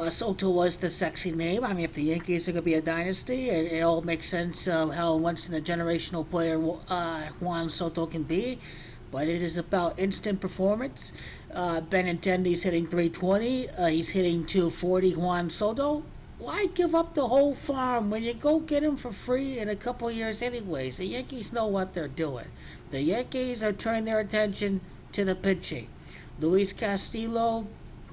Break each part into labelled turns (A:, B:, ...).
A: Soto was the sexy name. I mean, if the Yankees are going to be a dynasty, it all makes sense how once in a generational player Juan Soto can be. But it is about instant performance. Benintendi's hitting 320. He's hitting 240. Juan Soto. Why give up the whole farm when you go get him for free in a couple years, anyways? The Yankees know what they're doing. The Yankees are turning their attention to the pitching. Luis Castillo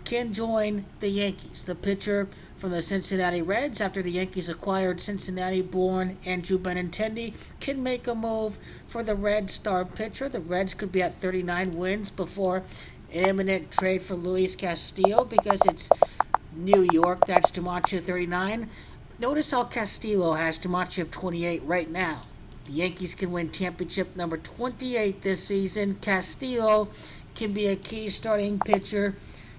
A: can join the Yankees. The pitcher from the Cincinnati Reds, after the Yankees acquired Cincinnati-born Andrew Benintendi, can make a move for the Red star pitcher. The Reds could be at 39 wins before an imminent trade for Luis Castillo because it's New York. That's Dimaggio 39. Notice how Castillo has Dimaggio 28 right now. The Yankees can win championship number 28 this season. Castillo can be a key starting pitcher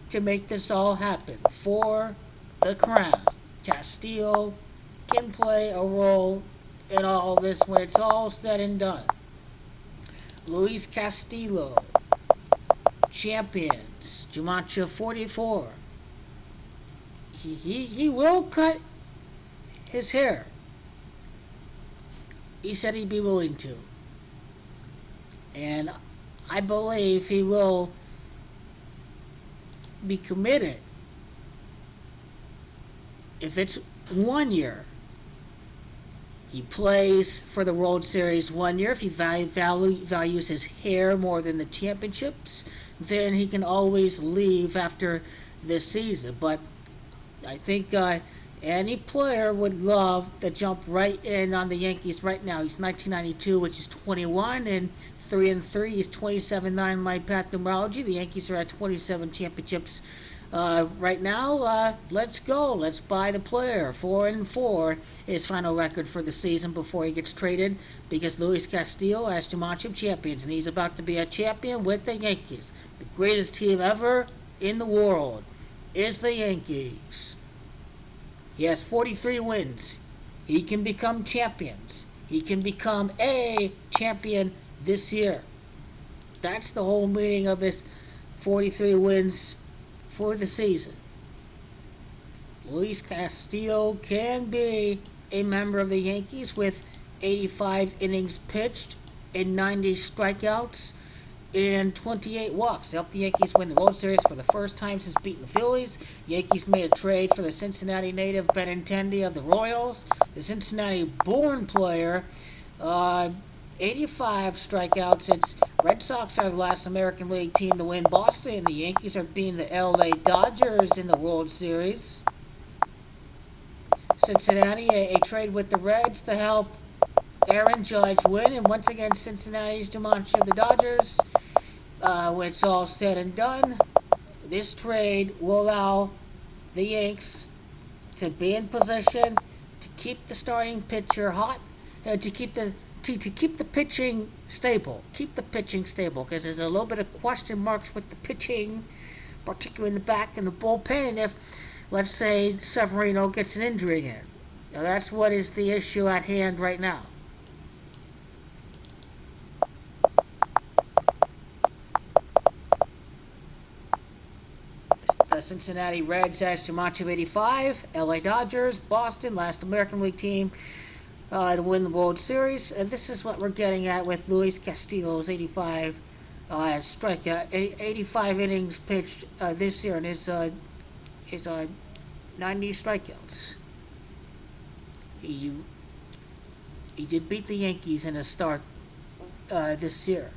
A: to make this all happen for the crown. Castillo can play a role in all this when it's all said and done. Luis Castillo, champions, Dimaggio 44. He will cut his hair. He said he'd be willing to. And I believe he will be committed. If it's 1 year, he plays for the World Series 1 year. If he values his hair more than the championships, then he can always leave after this season. But I think any player would love to jump right in on the Yankees right now. He's 1992, which is 21, and 3-3 is 27-9 my path numerology. The Yankees are at 27 championships right now. Let's go. Let's buy the player. 4-4 his final record for the season before he gets traded because Luis Castillo has Dimaggio champions, and he's about to be a champion with the Yankees. The greatest team ever in the world is the Yankees. He has 43 wins. He can become champions. He can become a champion this year. That's the whole meaning of his 43 wins for the season. Luis Castillo can be a member of the Yankees with 85 innings pitched and 90 strikeouts and 28 walks. They helped the Yankees win the World Series for the first time since beating the Phillies. Yankees made a trade for the Cincinnati native Benintendi of the Royals. The Cincinnati-born player, 85 strikeouts. It's Red Sox are the last American League team to win Boston, and the Yankees are beating the LA Dodgers in the World Series. Cincinnati, a trade with the Reds to help Aaron Judge win, and once again Cincinnati's Dimaggio of the Dodgers. When it's all said and done, this trade will allow the Yanks to be in position to keep the starting pitcher hot, to keep the pitching stable. Keep the pitching stable because there's a little bit of question marks with the pitching, particularly in the back and the bullpen. And if, let's say, Severino gets an injury again, now that's what is the issue at hand right now. The Cincinnati Reds has Dimaggio 85, LA Dodgers, Boston, last American League team to win the World Series. And this is what we're getting at with Luis Castillo's 85 strikeout, 85 innings pitched this year, and his 90 strikeouts. He did beat the Yankees in a start this year.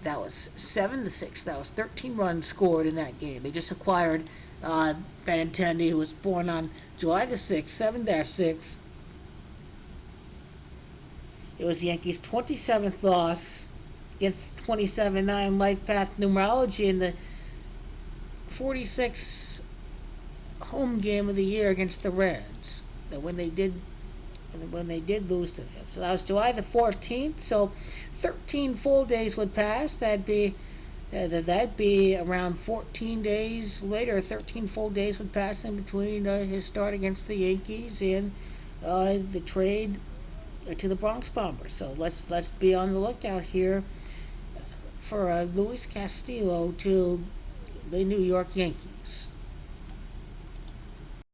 A: That was 7-6. That was 13 runs scored in that game. They just acquired Benintendi, who was born on July the 6th, 7-6. It was the Yankees' 27th loss against 27-9 life path numerology in the 46th home game of the year against the Reds. When they did lose to them. So that was July the 14th. So 13 full days would pass. That'd be around 14 days later. 13 full days would pass in between his start against the Yankees and the trade to the Bronx Bombers. So let's be on the lookout here for Luis Castillo to the New York Yankees.